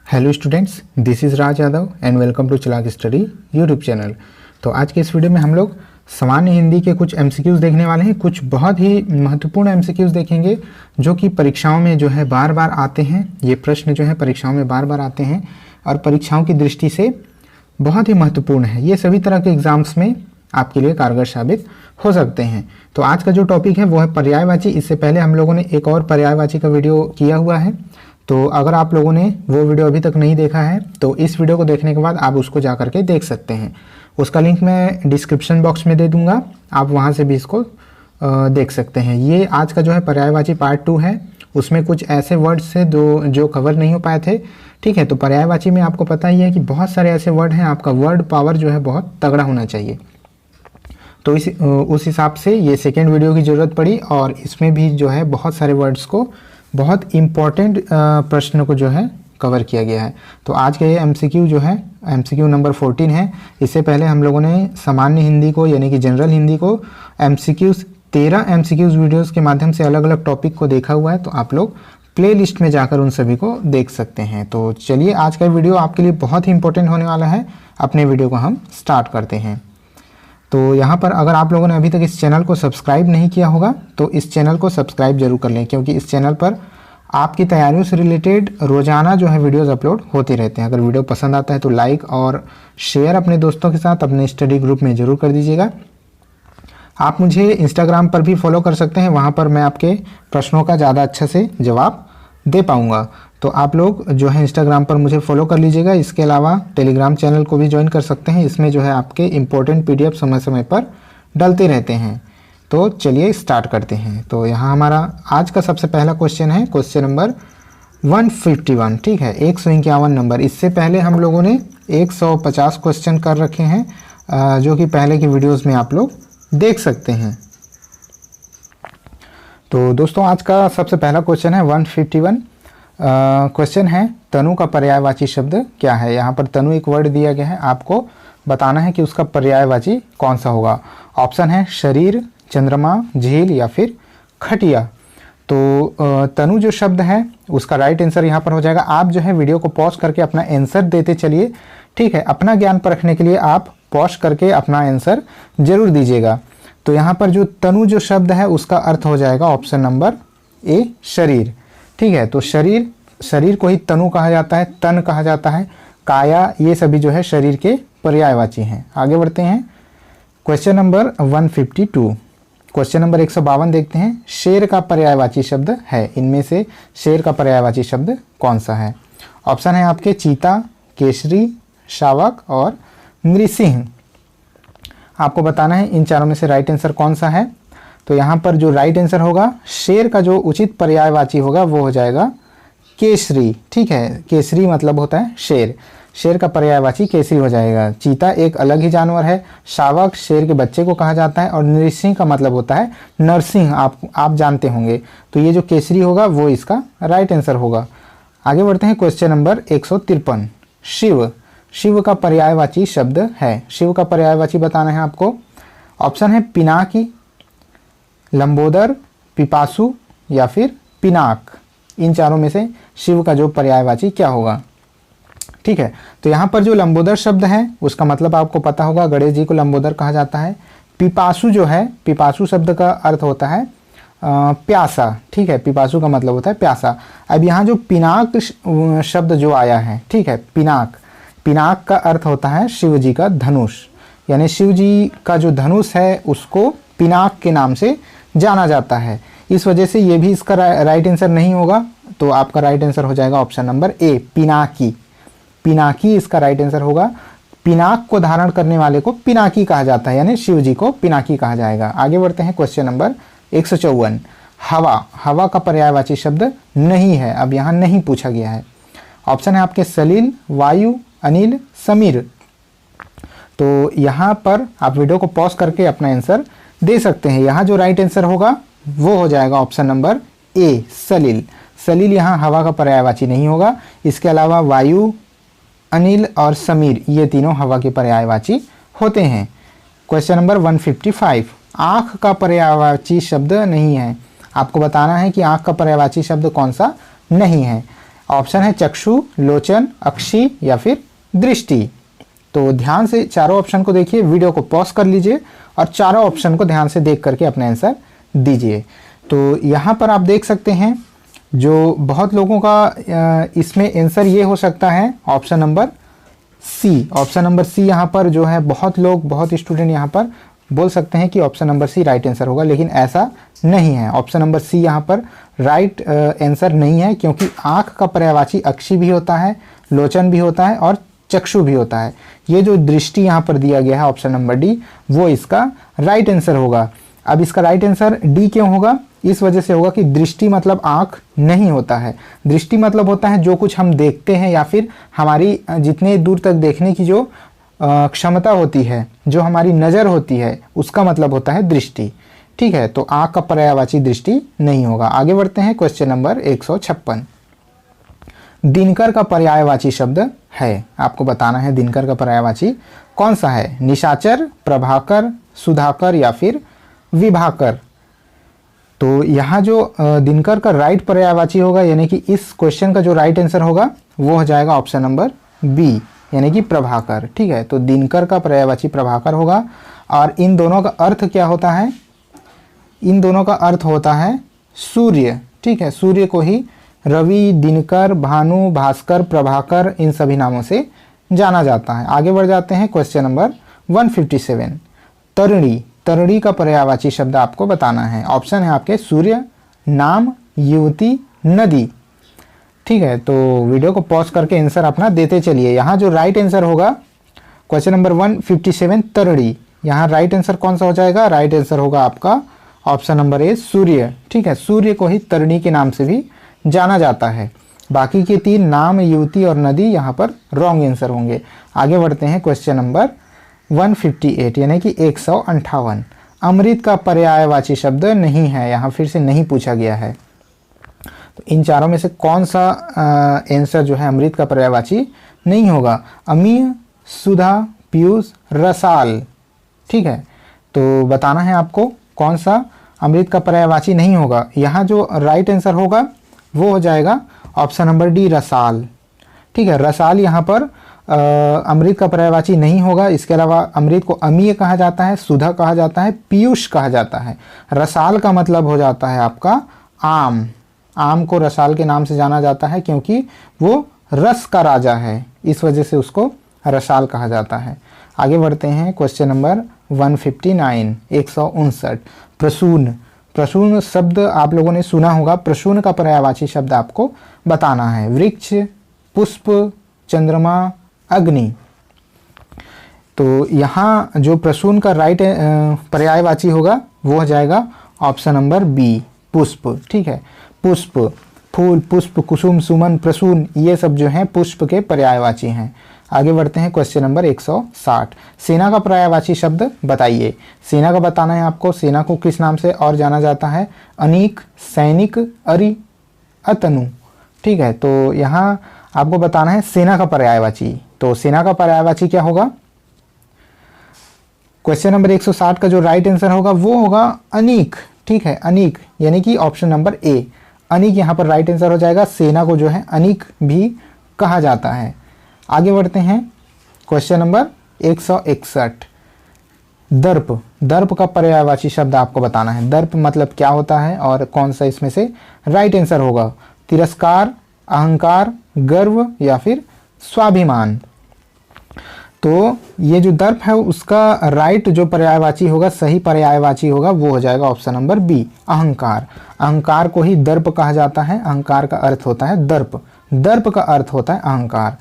Hello students, this is Raj Yadav and welcome to Chalak study YouTube channel. तो आज के इस वीडियो में हम लोग सामान्य हिंदी के कुछ एमसीक्यूज़ देखने वाले हैं। कुछ बहुत ही महत्वपूर्ण एमसीक्यूज़ देखेंगे जो कि परीक्षाओं में जो है बार बार आते हैं। ये प्रश्न जो है परीक्षाओं में बार बार आते हैं और परीक्षाओं की दृष्टि से बहुत ही महत्वपूर्ण है। ये सभी तरह के एग्जाम्स में आपके लिए कारगर साबित हो सकते हैं। तो आज का जो टॉपिक है वो है पर्यायवाची। इससे पहले हम लोगों ने एक और पर्यायवाची का वीडियो किया हुआ है, तो अगर आप लोगों ने वो वीडियो अभी तक नहीं देखा है तो इस वीडियो को देखने के बाद आप उसको जा करके देख सकते हैं। उसका लिंक मैं डिस्क्रिप्शन बॉक्स में दे दूंगा, आप वहाँ से भी इसको देख सकते हैं। ये आज का जो है पर्यायवाची पार्ट 2 है। उसमें कुछ ऐसे वर्ड्स थे जो कवर नहीं हो पाए थे। ठीक है, तो पर्यायवाची में आपको पता ही है कि बहुत सारे ऐसे वर्ड हैं, आपका वर्ड पावर जो है बहुत तगड़ा होना चाहिए। तो उस हिसाब से ये सेकेंड वीडियो की ज़रूरत पड़ी और इसमें भी जो है बहुत सारे वर्ड्स को, बहुत इम्पॉर्टेंट प्रश्न को जो है कवर किया गया है। तो आज का ये एमसीक्यू जो है एमसीक्यू नंबर 14 है। इससे पहले हम लोगों ने सामान्य हिंदी को यानी कि जनरल हिंदी को एमसीक्यूज़ 13 एमसीक्यूज़ वीडियोस के माध्यम से अलग अलग टॉपिक को देखा हुआ है। तो आप लोग प्ले लिस्ट में जाकर उन सभी को देख सकते हैं। तो चलिए, आज का वीडियो आपके लिए बहुत ही इंपॉर्टेंट होने वाला है। अपने वीडियो को हम स्टार्ट करते हैं। तो यहाँ पर अगर आप लोगों ने अभी तक इस चैनल को सब्सक्राइब नहीं किया होगा तो इस चैनल को सब्सक्राइब जरूर कर लें, क्योंकि इस चैनल पर आपकी तैयारियों से रिलेटेड रोजाना जो है वीडियोस अपलोड होते रहते हैं। अगर वीडियो पसंद आता है तो लाइक और शेयर अपने दोस्तों के साथ अपने स्टडी ग्रुप में ज़रूर कर दीजिएगा। आप मुझे इंस्टाग्राम पर भी फॉलो कर सकते हैं, वहाँ पर मैं आपके प्रश्नों का ज़्यादा अच्छे से जवाब दे पाऊँगा। तो आप लोग जो है इंस्टाग्राम पर मुझे फॉलो कर लीजिएगा। इसके अलावा टेलीग्राम चैनल को भी ज्वाइन कर सकते हैं। इसमें जो है आपके इम्पोर्टेंट पीडीएफ समय समय पर डलते रहते हैं। तो चलिए स्टार्ट करते हैं। तो यहाँ हमारा आज का सबसे पहला क्वेश्चन है क्वेश्चन नंबर 151। ठीक है, 151 नंबर। इससे पहले हम लोगों ने 150 क्वेश्चन कर रखे हैं, जो कि पहले की वीडियोज़ में आप लोग देख सकते हैं। तो दोस्तों, आज का सबसे पहला क्वेश्चन है 151। क्वेश्चन है तनु का पर्यायवाची शब्द क्या है। यहाँ पर तनु एक वर्ड दिया गया है, आपको बताना है कि उसका पर्यायवाची कौन सा होगा। ऑप्शन है शरीर, चंद्रमा, झील या फिर खटिया। तो तनु जो शब्द है उसका राइट आंसर यहाँ पर हो जाएगा। आप जो है वीडियो को पॉज करके अपना आंसर देते चलिए। ठीक है, अपना ज्ञान परखने के लिए आप पॉज करके अपना आंसर जरूर दीजिएगा। तो यहाँ पर जो तनु जो शब्द है उसका अर्थ हो जाएगा ऑप्शन नंबर ए, शरीर। ठीक है, तो शरीर को ही तनु कहा जाता है, तन कहा जाता है, काया, ये सभी जो है शरीर के पर्यायवाची हैं। आगे बढ़ते हैं क्वेश्चन नंबर 152। क्वेश्चन नंबर 152 देखते हैं। शेर का पर्यायवाची शब्द है, इनमें से शेर का पर्यायवाची शब्द कौन सा है। ऑप्शन है आपके चीता, केसरी, शावक और नृसिंह। आपको बताना है इन चारों में से राइट आंसर कौन सा है। तो यहाँ पर जो राइट आंसर होगा, शेर का जो उचित पर्यायवाची होगा वो हो जाएगा केसरी। ठीक है, केसरी मतलब होता है शेर। शेर का पर्यायवाची केसरी हो जाएगा। चीता एक अलग ही जानवर है, शावक शेर के बच्चे को कहा जाता है और नृसिंह का मतलब होता है नरसिंह, आप जानते होंगे। तो ये जो केसरी होगा वो इसका राइट आंसर होगा। आगे बढ़ते हैं क्वेश्चन नंबर 153। शिव का पर्यायवाची शब्द है। शिव का पर्यायवाची बताना है आपको। ऑप्शन है पिनाकी, लंबोदर, पिपासु या फिर पिनाक। इन चारों में से शिव का जो पर्यायवाची क्या होगा। ठीक है, तो यहाँ पर जो लंबोदर शब्द है उसका मतलब आपको पता होगा, गणेश जी को लंबोदर कहा जाता है। पिपासु जो है, पिपासु शब्द का अर्थ होता है प्यासा। ठीक है, पिपासु का मतलब होता है प्यासा। अब यहाँ जो पिनाक शब्द जो आया है, ठीक है, पिनाक का अर्थ होता है शिव जी का धनुष, यानी शिव जी का जो धनुष है उसको पिनाक के नाम से जाना जाता है। इस वजह से ये भी इसका राइट आंसर नहीं होगा। तो आपका राइट आंसर हो जाएगा option number A, Pinaki. Pinaki इसका राइट आंसर होगा। पिनाक को धारण करने वाले को पिनाकी कहा जाता है, यानी शिव जी को पिनाकी कहा जाएगा। आगे बढ़ते हैं क्वेश्चन नंबर 154। हवा का पर्यायवाची शब्द नहीं है। अब यहाँ नहीं पूछा गया है। ऑप्शन है आपके सलील, वायु, अनिल, समीर। तो यहाँ पर आप वीडियो को पॉज करके अपना आंसर दे सकते हैं। यहाँ जो राइट आंसर होगा वो हो जाएगा ऑप्शन नंबर ए, सलील। सलील यहाँ हवा का पर्यायवाची नहीं होगा। इसके अलावा वायु, अनिल और समीर ये तीनों हवा के पर्यायवाची होते हैं। Question number 155। आँख का पर्यायवाची शब्द नहीं है। आपको बताना है कि आँख का पर्यायवाची शब्द कौन सा नहीं है। ऑप्शन है चक्षु, लोचन, अक्षि या फिर दृष्टि। तो ध्यान से चारों ऑप्शन को देखिए, वीडियो को पॉज कर लीजिए और चारों ऑप्शन को ध्यान से देख करके अपना आंसर दीजिए। तो यहाँ पर आप देख सकते हैं जो बहुत लोगों का इसमें आंसर ये हो सकता है option number C. Option number C यहाँ पर जो है बहुत स्टूडेंट यहाँ पर बोल सकते हैं कि option number C right answer होगा, लेकिन ऐसा नहीं है। ऑप्शन नंबर सी यहाँ पर राइट आंसर नहीं है, क्योंकि आँख का पर्यायवाची अक्षि भी होता है, लोचन भी होता है और चक्षु भी होता है। ये जो दृष्टि यहाँ पर दिया गया है ऑप्शन नंबर डी, वो इसका राइट आंसर होगा। अब इसका राइट आंसर डी क्यों होगा? इस वजह से होगा कि दृष्टि मतलब आँख नहीं होता है। दृष्टि मतलब होता है जो कुछ हम देखते हैं या फिर हमारी जितने दूर तक देखने की जो क्षमता होती है, जो हमारी नज़र होती है, उसका मतलब होता है दृष्टि। ठीक है, तो आँख का पर्यायवाची दृष्टि नहीं होगा। आगे बढ़ते हैं, क्वेश्चन नंबर 156। दिनकर का पर्यायवाची शब्द है, आपको बताना है दिनकर का पर्यायवाची कौन सा है? निशाचर, प्रभाकर, सुधाकर या फिर विभाकर। तो यहाँ जो दिनकर का राइट पर्यायवाची होगा, यानी कि इस क्वेश्चन का जो राइट आंसर होगा वो हो जाएगा ऑप्शन नंबर बी, यानी कि प्रभाकर। ठीक है, तो दिनकर का पर्यायवाची प्रभाकर होगा। और इन दोनों का अर्थ क्या होता है? इन दोनों का अर्थ होता है सूर्य। ठीक है, सूर्य को ही रवि, दिनकर, भानु, भास्कर, प्रभाकर इन सभी नामों से जाना जाता है। आगे बढ़ जाते हैं, क्वेश्चन नंबर 157। तरुणी, तरुणी का पर्यायवाची शब्द आपको बताना है। ऑप्शन है आपके सूर्य, नाम, युवती, नदी। ठीक है, तो वीडियो को पॉज करके आंसर अपना देते चलिए। यहाँ जो राइट आंसर होगा क्वेश्चन नंबर 157 तरुणी, यहाँ राइट आंसर कौन सा हो जाएगा? राइट आंसर होगा आपका ऑप्शन नंबर ए सूर्य। ठीक है, सूर्य को ही तरुणी के नाम से भी जाना जाता है। बाकी के तीन नाम, युवती और नदी यहाँ पर रॉन्ग आंसर होंगे। आगे बढ़ते हैं, क्वेश्चन नंबर 158 यानी कि 158। अमृत का पर्यायवाची शब्द नहीं है, यहाँ फिर से नहीं पूछा गया है। तो इन चारों में से कौन सा आंसर जो है अमृत का पर्यायवाची नहीं होगा? अमीय, सुधा, पीयूष, रसाल। ठीक है, तो बताना है आपको कौन सा अमृत का पर्यायवाची नहीं होगा। यहाँ जो राइट आंसर होगा वो हो जाएगा ऑप्शन नंबर डी, रसाल। ठीक है, रसाल यहाँ पर अमृत का पर्यायवाची नहीं होगा। इसके अलावा अमृत को अमीय कहा जाता है, सुधा कहा जाता है, पीयूष कहा जाता है। रसाल का मतलब हो जाता है आपका आम। आम को रसाल के नाम से जाना जाता है क्योंकि वो रस का राजा है, इस वजह से उसको रसाल कहा जाता है। आगे बढ़ते हैं, क्वेश्चन नंबर 159 159। प्रसून, प्रसून शब्द आप लोगों ने सुना होगा। प्रसून का पर्यायवाची शब्द आपको बताना है। वृक्ष, पुष्प, चंद्रमा, अग्नि। तो यहाँ जो प्रसून का राइट पर्यायवाची होगा वो हो जाएगा ऑप्शन नंबर बी, पुष्प। ठीक है, पुष्प, फूल, पुष्प, कुसुम, सुमन, प्रसून, ये सब जो हैं पुष्प के पर्यायवाची हैं। आगे बढ़ते हैं, क्वेश्चन नंबर 160। सेना का पर्यायवाची शब्द बताइए। सेना का बताना है आपको। सेना को किस नाम से और जाना जाता है? अनीक, सैनिक, अरि, अतनु। ठीक है, तो यहाँ आपको बताना है सेना का पर्यायवाची। तो सेना का पर्यायवाची क्या होगा? क्वेश्चन नंबर 160 का जो राइट आंसर होगा वो होगा अनीक। ठीक है, अनीक यानी कि ऑप्शन नंबर ए, अनीक यहाँ पर राइट आंसर हो जाएगा। सेना को जो है अनीक भी कहा जाता है। आगे बढ़ते हैं, क्वेश्चन नंबर 161। दर्प, दर्प का पर्यायवाची शब्द आपको बताना है। दर्प मतलब क्या होता है और कौन सा इसमें से राइट आंसर होगा? तिरस्कार, अहंकार, गर्व या फिर स्वाभिमान। तो ये जो दर्प है उसका राइट जो पर्यायवाची होगा, सही पर्यायवाची होगा वो हो जाएगा ऑप्शन नंबर बी, अहंकार। अहंकार को ही दर्प कहा जाता है। अहंकार का अर्थ होता है दर्प, दर्प का अर्थ होता है अहंकार।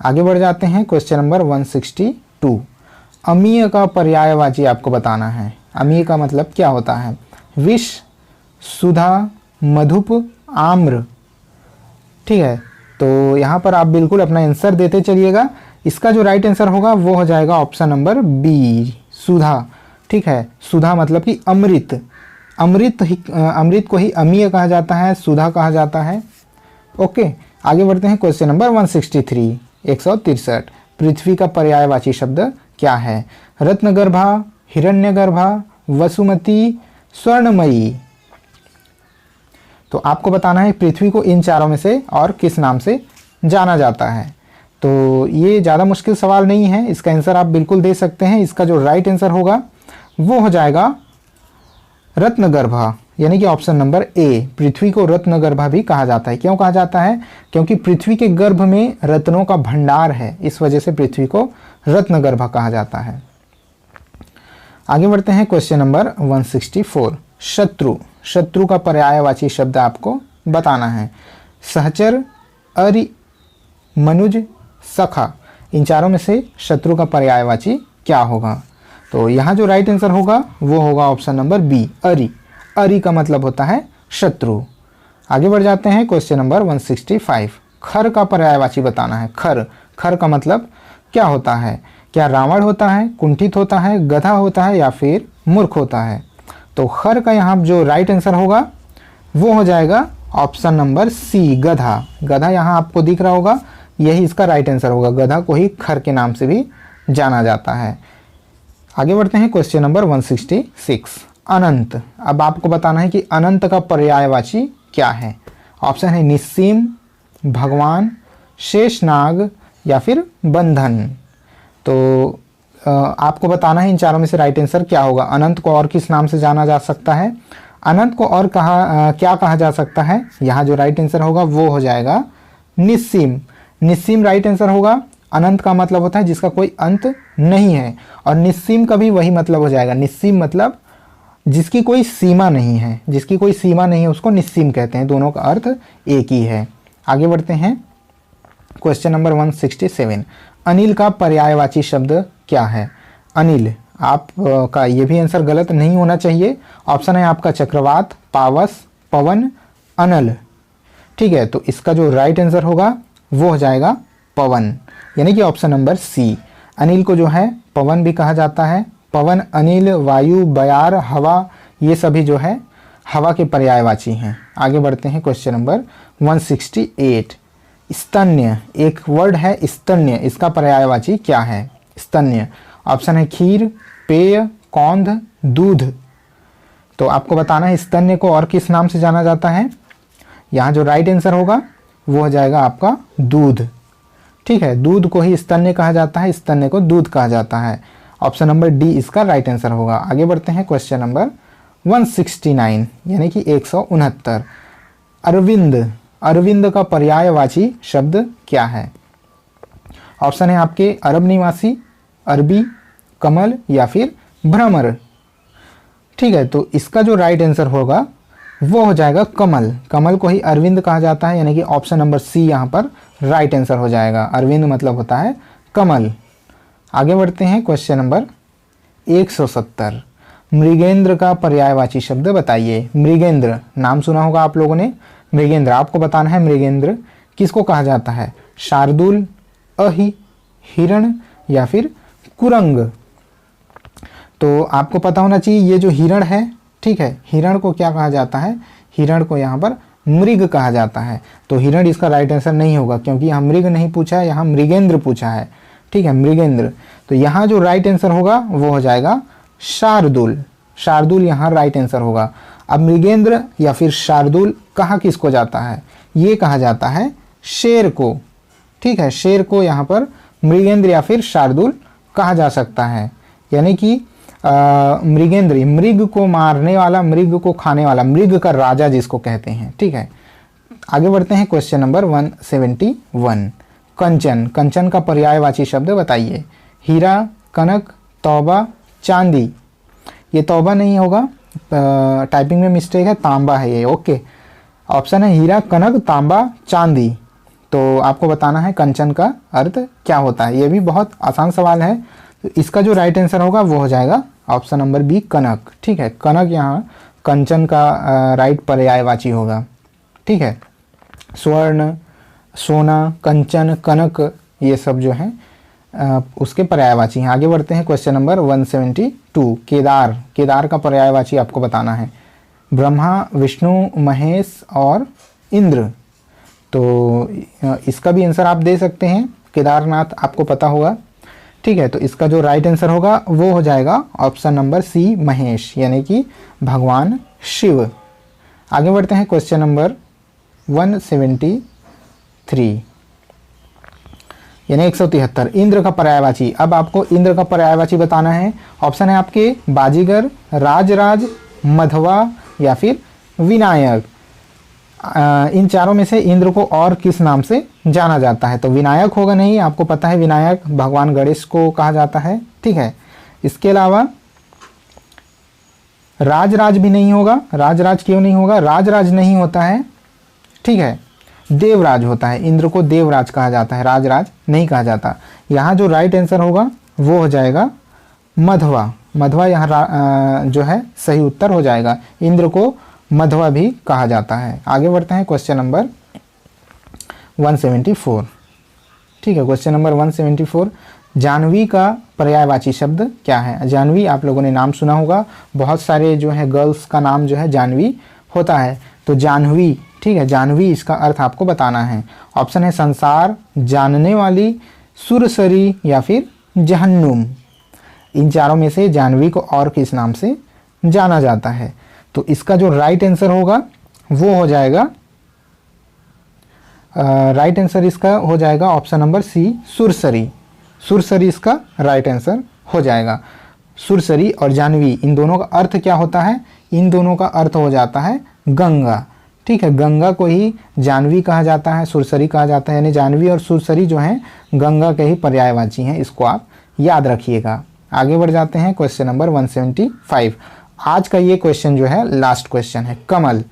आगे बढ़ जाते हैं, क्वेश्चन नंबर 162। अमीय का पर्यायवाची आपको बताना है। अमीय का मतलब क्या होता है? विष, सुधा, मधुप, आम्र। ठीक है, तो यहाँ पर आप बिल्कुल अपना आंसर देते चलिएगा। इसका जो राइट आंसर होगा वो हो जाएगा ऑप्शन नंबर बी, सुधा। ठीक है, सुधा मतलब कि अमृत। अमृत को ही अमीय कहा जाता है, सुधा कहा जाता है। ओके, आगे बढ़ते हैं, क्वेश्चन नंबर 163 163। पृथ्वी का पर्यायवाची शब्द क्या है? रत्नगर्भा, हिरण्यगर्भा, वसुमती, स्वर्णमयी। तो आपको बताना है पृथ्वी को इन चारों में से और किस नाम से जाना जाता है। तो ये ज़्यादा मुश्किल सवाल नहीं है, इसका आंसर आप बिल्कुल दे सकते हैं। इसका जो राइट आंसर होगा वो हो जाएगा रत्नगर्भा, यानी कि ऑप्शन नंबर ए। पृथ्वी को रत्नगर्भा भी कहा जाता है। क्यों कहा जाता है? क्योंकि पृथ्वी के गर्भ में रत्नों का भंडार है, इस वजह से पृथ्वी को रत्नगर्भा कहा जाता है। आगे बढ़ते हैं क्वेश्चन नंबर 164। शत्रु, शत्रु का पर्यायवाची शब्द आपको बताना है। सहचर, अरि, मनुज, सखा, इन चारों में से शत्रु का पर्यायवाची क्या होगा? तो यहाँ जो राइट आंसर होगा वो होगा ऑप्शन नंबर बी, अरि। अरि का मतलब होता है शत्रु। आगे बढ़ जाते हैं क्वेश्चन नंबर 165। खर का पर्यायवाची बताना है। खर, खर का मतलब क्या होता है? क्या रावण होता है, कुंठित होता है, गधा होता है या फिर मूर्ख होता है? तो खर का यहाँ जो राइट आंसर होगा वो हो जाएगा ऑप्शन नंबर सी, गधा। गधा यहाँ आपको दिख रहा होगा, यही इसका राइट आंसर होगा। गधा को ही खर के नाम से भी जाना जाता है। आगे बढ़ते हैं क्वेश्चन नंबर 166। अनंत। अब आपको बताना है कि अनंत का पर्यायवाची क्या है। ऑप्शन है निस्सीम, भगवान, शेषनाग या फिर बंधन। तो आपको बताना है इन चारों में से राइट आंसर क्या होगा। अनंत को और किस नाम से जाना जा सकता है? अनंत को और क्या कहा जा सकता है? यहाँ जो राइट आंसर होगा वो हो जाएगा निस्सीम। निस्सीम राइट आंसर होगा। अनंत का मतलब होता है जिसका कोई अंत नहीं है, और निस्सीम का भी वही मतलब हो जाएगा। निस्सीम मतलब जिसकी कोई सीमा नहीं है, जिसकी कोई सीमा नहीं है उसको निस्सीम कहते हैं। दोनों का अर्थ एक ही है। आगे बढ़ते हैं क्वेश्चन नंबर 167। अनिल का पर्यायवाची शब्द क्या है? अनिल, आपका ये भी आंसर गलत नहीं होना चाहिए। ऑप्शन है आपका चक्रवात, पावस, पवन, अनल। ठीक है, तो इसका जो राइट आंसर होगा वो हो जाएगा पवन, यानी कि ऑप्शन नंबर सी। अनिल को जो है पवन भी कहा जाता है। पवन, अनिल, वायु, बयार, हवा, ये सभी जो है हवा के पर्यायवाची हैं। आगे बढ़ते हैं क्वेश्चन नंबर 168। स्तन्य, एक वर्ड है स्तन्य, इसका पर्यायवाची क्या है? स्तन्य, ऑप्शन है खीर, पेय, कौंध, दूध। तो आपको बताना है स्तन्य को और किस नाम से जाना जाता है। यहाँ जो राइट आंसर होगा वो हो जाएगा आपका दूध। ठीक है, दूध को ही स्तन्य कहा जाता है, स्तन्य को दूध कहा जाता है। ऑप्शन नंबर डी इसका राइट आंसर होगा। आगे बढ़ते हैं क्वेश्चन नंबर 169, यानी कि 169। अरविंद, अरविंद का पर्यायवाची शब्द क्या है? ऑप्शन है आपके अरब निवासी, अरबी, कमल या फिर भ्रमर। ठीक है, तो इसका जो राइट आंसर होगा वो हो जाएगा कमल। कमल को ही अरविंद कहा जाता है, यानी कि ऑप्शन नंबर सी यहाँ पर राइट आंसर हो जाएगा। अरविंद मतलब होता है कमल। आगे बढ़ते हैं क्वेश्चन नंबर 170। मृगेंद्र का पर्यायवाची शब्द बताइए। मृगेंद्र, नाम सुना होगा आप लोगों ने। मृगेंद्र, आपको बताना है मृगेंद्र किसको कहा जाता है? शार्दूल, अहि, हिरण या फिर कुरंग। तो आपको पता होना चाहिए ये जो हिरण है, ठीक है, हिरण को क्या कहा जाता है? हिरण को यहाँ पर मृग कहा जाता है। तो हिरण इसका राइट आंसर नहीं होगा, क्योंकि यहाँ मृग नहीं पूछा है, यहाँ मृगेंद्र पूछा है। ठीक है, मृगेंद्र। तो यहाँ जो राइट आंसर होगा वो हो जाएगा शार्दूल। शार्दूल यहाँ राइट आंसर होगा। अब मृगेंद्र या फिर शार्दूल कहाँ किसको जाता है? ये कहा जाता है शेर को। ठीक है, शेर को यहाँ पर मृगेंद्र या फिर शार्दूल कहा जा सकता है, यानी कि मृगेंद्र, मृग को मारने वाला, मृग को खाने वाला, मृग का राजा जिसको कहते हैं। ठीक है, आगे बढ़ते हैं क्वेश्चन नंबर 171। कंचन, कंचन का पर्यायवाची शब्द बताइए। हीरा, कनक, तौबा, चांदी। ये तौबा नहीं होगा, टाइपिंग में मिस्टेक है, तांबा है ये। ओके, ऑप्शन है हीरा, कनक, तांबा, चांदी। तो आपको बताना है कंचन का अर्थ क्या होता है। ये भी बहुत आसान सवाल है। तो इसका जो राइट आंसर होगा वो हो जाएगा ऑप्शन नंबर बी, कनक। ठीक है, कनक यहाँ कंचन का राइट पर्यायवाची होगा। ठीक है, स्वर्ण, सोना, कंचन, कनक, ये सब जो हैं उसके पर्यायवाची हैं। आगे बढ़ते हैं क्वेश्चन नंबर 172। केदार, केदार का पर्यायवाची आपको बताना है। ब्रह्मा, विष्णु, महेश और इंद्र। तो इसका भी आंसर आप दे सकते हैं। केदारनाथ आपको पता होगा। ठीक है, तो इसका जो राइट आंसर होगा वो हो जाएगा ऑप्शन नंबर सी, महेश, यानी कि भगवान शिव। आगे बढ़ते हैं क्वेश्चन नंबर 173 यानी 173 इंद्र का पर्यायवाची। अब आपको इंद्र का पर्यायवाची बताना है। ऑप्शन है आपके बाजीगर, राजराज, मधवा या फिर विनायक। इन चारों में से इंद्र को और किस नाम से जाना जाता है? तो विनायक होगा नहीं, आपको पता है विनायक भगवान गणेश को कहा जाता है, ठीक है। इसके अलावा राजराज भी नहीं होगा। राजराज क्यों नहीं होगा? राजराज नहीं होता है, ठीक है, देवराज होता है। इंद्र को देवराज कहा जाता है, राजराज नहीं कहा जाता। यहाँ जो राइट आंसर होगा वो हो जाएगा मधवा। मधवा यहाँ जो है सही उत्तर हो जाएगा। इंद्र को मधवा भी कहा जाता है। आगे बढ़ते हैं क्वेश्चन नंबर 174, ठीक है। क्वेश्चन नंबर 174 जानवी का पर्यायवाची शब्द क्या है? जानवी आप लोगों ने नाम सुना होगा, बहुत सारे जो है गर्ल्स का नाम जो है जानवी होता है। तो जानवी, ठीक है, जानवी इसका अर्थ आपको बताना है। ऑप्शन है संसार, जानने वाली, सुरसरी या फिर जहन्नुम। इन चारों में से जानवी को और किस नाम से जाना जाता है? तो इसका जो राइट आंसर होगा वो हो जाएगा, राइट आंसर इसका हो जाएगा ऑप्शन नंबर सी, सुरसरी। सुरसरी इसका राइट आंसर हो जाएगा। सुरसरी और जानवी इन दोनों का अर्थ क्या होता है? इन दोनों का अर्थ हो जाता है गंगा, ठीक है। गंगा को ही जानवी कहा जाता है, सुरसरी कहा जाता है, यानी जानवी और सुरसरी जो हैं गंगा के ही पर्यायवाची हैं। इसको आप याद रखिएगा। आगे बढ़ जाते हैं क्वेश्चन नंबर 175। आज का ये क्वेश्चन जो है लास्ट क्वेश्चन है। कमल,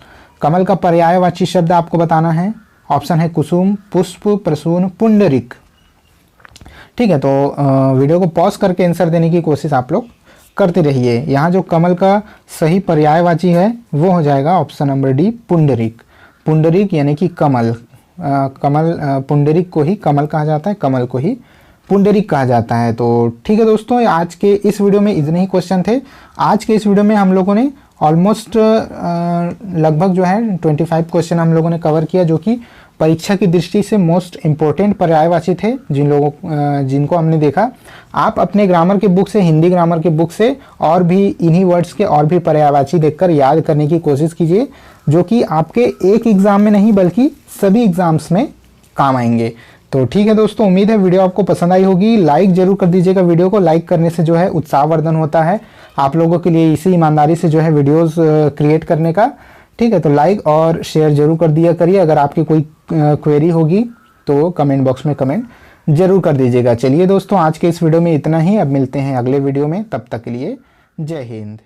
कमल का पर्यायवाची शब्द आपको बताना है। ऑप्शन है कुसुम, पुष्प, प्रसून, पुंडरिक, ठीक है। तो वीडियो को पॉज करके आंसर देने की कोशिश आप लोग करते रहिए। यहाँ जो कमल का सही पर्यायवाची है वो हो जाएगा option number D, Pundarik. Pundarik यानी कि कमल। कमल पुंडरिक को ही कमल कहा जाता है, कमल को ही पुंडरिक कहा जाता है। तो ठीक है दोस्तों, आज के इस वीडियो में इतने ही क्वेश्चन थे। आज के इस वीडियो में हम लोगों ने ऑलमोस्ट लगभग जो है 25 क्वेश्चन हम लोगों ने कवर किया, जो कि परीक्षा की दृष्टि से मोस्ट इम्पोर्टेंट पर्यायवाची थे जिनको हमने देखा। आप अपने ग्रामर के बुक से, हिंदी ग्रामर के बुक से और भी इन्हीं वर्ड्स के और भी पर्यायवाची देखकर याद करने की कोशिश कीजिए, जो कि आपके एक एग्ज़ाम में नहीं बल्कि सभी एग्ज़ाम्स में काम आएंगे। तो ठीक है दोस्तों, उम्मीद है वीडियो आपको पसंद आई होगी। लाइक जरूर कर दीजिएगा। वीडियो को लाइक करने से जो है उत्साहवर्धन होता है आप लोगों के लिए, इसी ईमानदारी से जो है वीडियोस क्रिएट करने का, ठीक है। तो लाइक और शेयर जरूर कर दिया करिए। अगर आपकी कोई क्वेरी होगी तो कमेंट बॉक्स में कमेंट जरूर कर दीजिएगा। चलिए दोस्तों, आज के इस वीडियो में इतना ही। अब मिलते हैं अगले वीडियो में, तब तक के लिए जय हिंद।